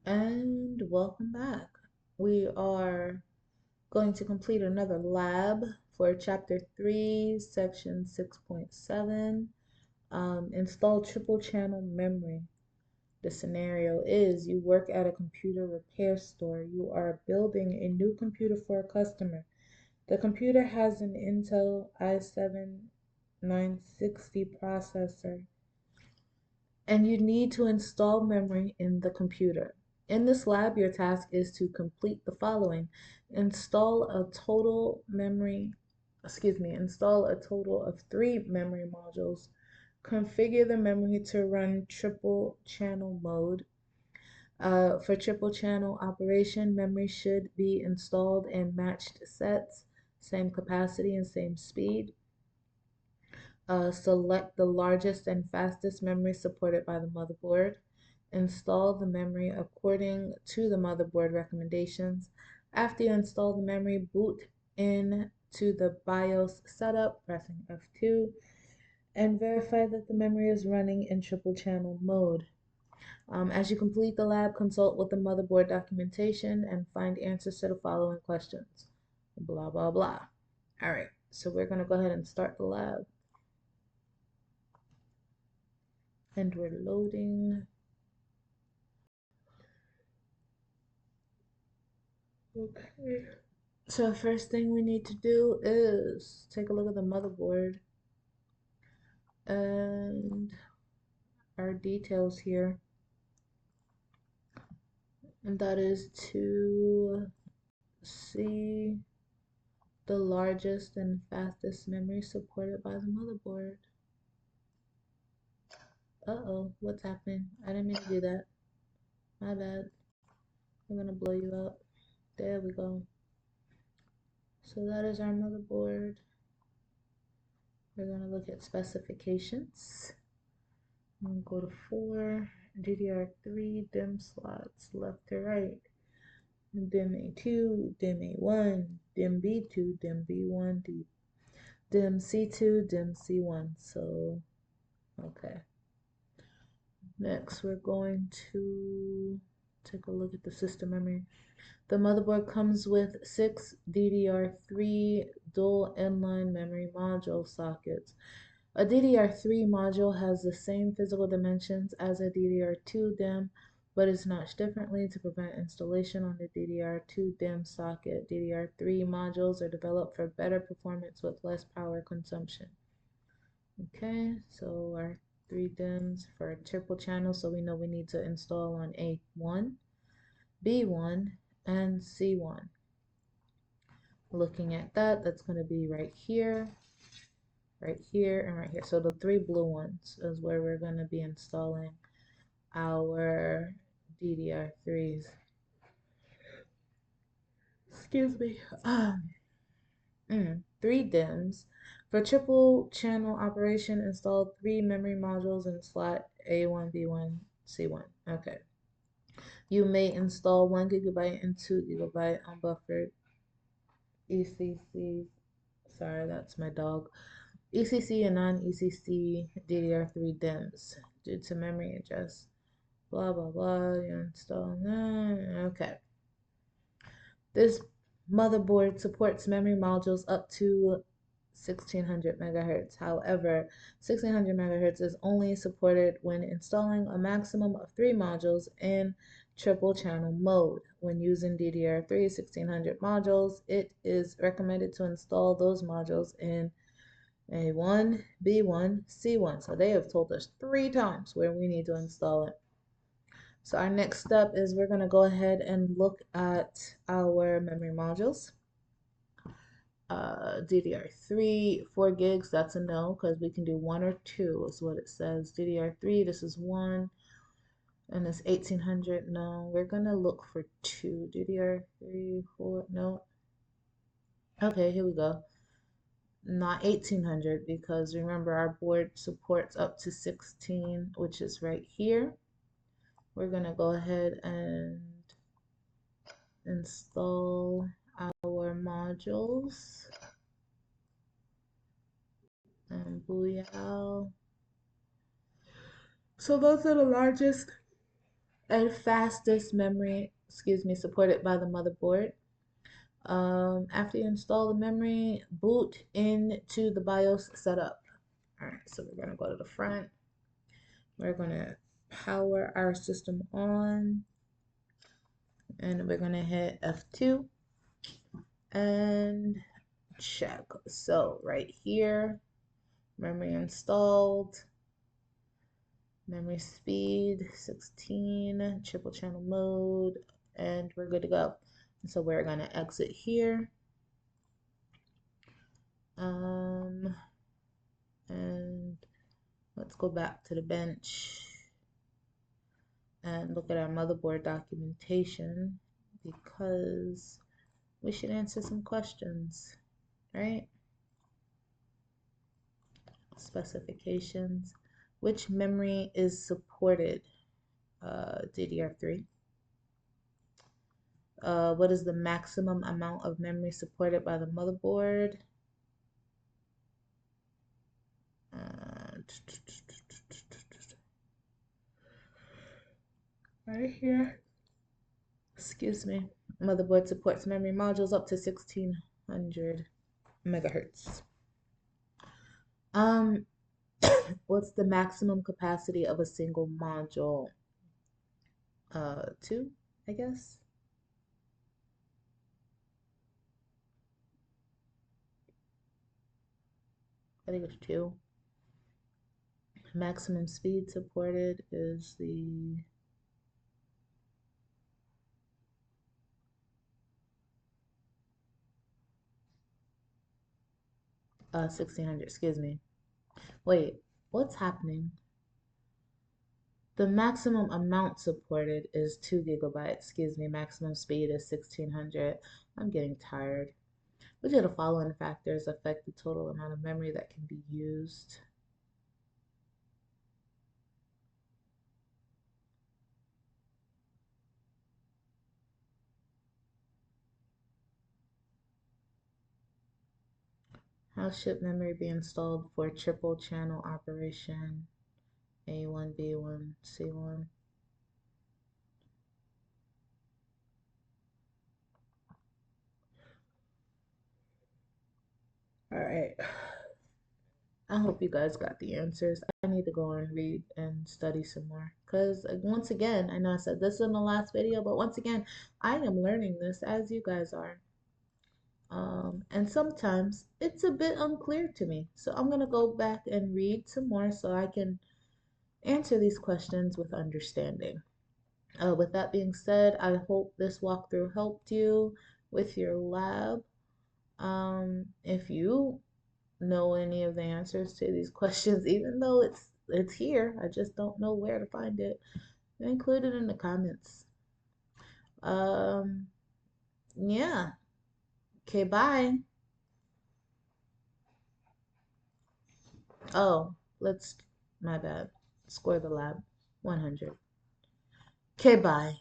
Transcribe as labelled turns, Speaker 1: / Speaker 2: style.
Speaker 1: And welcome back. We are going to complete another lab for Chapter 3, Section 6.7, Install Triple Channel Memory. The scenario is you work at a computer repair store. You are building a new computer for a customer. The computer has an Intel i7 960 processor and you need to install memory in the computer. In this lab, your task is to complete the following. Install a total of 3 memory modules. Configure the memory to run triple channel mode. For triple channel operation, memory should be installed in matched sets, same capacity and same speed. Select the largest and fastest memory supported by the motherboard. Install the memory according to the motherboard recommendations. After you install the memory, boot in to the BIOS setup, pressing F2, and verify that the memory is running in triple channel mode. As you complete the lab, consult with the motherboard documentation and find answers to the following questions. Blah, blah, blah. All right, so we're going to go ahead and start the lab. And we're loading. Okay. So first thing we need to do is take a look at the motherboard and our details here. And that is to see the largest and fastest memory supported by the motherboard. Uh-oh, what's happening? I didn't mean to do that. My bad. I'm gonna blow you up. There we go. So that is our motherboard. We're gonna look at specifications. I'm gonna go to 4, DDR3, DIMM slots, left to right. DIMM A2, DIMM A1, DIMM B2, DIMM B1, DIMM C2, DIMM C1. So, okay. Next, we're going to take a look at the system memory. The motherboard comes with 6 DDR3 dual inline memory module sockets. A DDR3 module has the same physical dimensions as a DDR2 DIMM, but is notched differently to prevent installation on the DDR2 DIMM socket. DDR3 modules are developed for better performance with less power consumption. Okay, so our 3 DIMMs for triple channel, so we know we need to install on A1, B1, and C1. Looking at that, that's going to be right here, and right here. So the 3 blue ones is where we're going to be installing our DDR3s. Excuse me. 3 DIMMs. For triple channel operation, install 3 memory modules in slot A1, B1, C1. Okay. You may install 1 GB and 2 GB unbuffered ECC. Sorry, that's my dog. ECC and non-ECC DDR3 DIMMs due to memory address. Blah, blah, blah. You install that. Okay. This motherboard supports memory modules up to 1600 megahertz. However, 1600 megahertz is only supported when installing a maximum of 3 modules in triple channel mode. When using DDR3 1600 modules, it is recommended to install those modules in A1, B1, C1. So they have told us 3 times where we need to install it. So our next step is we're going to go ahead and look at our memory modules. DDR3, 4 gigs, that's a no because we can do 1 or 2 is what it says. DDR3, this is 1, and it's 1800, no. We're going to look for 2. DDR3, 4, no. Okay, here we go. Not 1800 because remember our board supports up to 16, which is right here. We're going to go ahead and install our modules. And booyah. So those are the largest and fastest memory, supported by the motherboard. After you install the memory, boot into the BIOS setup. All right, so we're gonna go to the front. We're gonna power our system on, and we're gonna hit F2 and check. So right here, memory installed, memory speed 16, triple channel mode, and we're good to go. So we're gonna exit here. And let's go back to the bench and look at our motherboard documentation, because we should answer some questions, right? Specifications. Which memory is supported? DDR3. What is the maximum amount of memory supported by the motherboard? Right here. Excuse me. Motherboard supports memory modules up to 1600 megahertz. What's the maximum capacity of a single module? 2, I guess. I think it's 2. Maximum speed supported is the 1600, excuse me. Wait, what's happening? The maximum amount supported is 2 gigabytes. Excuse me, maximum speed is 1600. I'm getting tired. Which of the following factors affect the total amount of memory that can be used? How should memory be installed for triple channel operation? A1, B1, C1. All right. I hope you guys got the answers. I need to go and read and study some more. Because once again, I know I said this in the last video, but once again, I am learning this as you guys are. And sometimes it's a bit unclear to me. So I'm going to go back and read some more so I can answer these questions with understanding. With that being said, I hope this walkthrough helped you with your lab. If you know any of the answers to these questions, even though it's here, I just don't know where to find it, include it in the comments. Yeah. Okay, bye. Oh, my bad. Score the lab. 100. Okay, bye.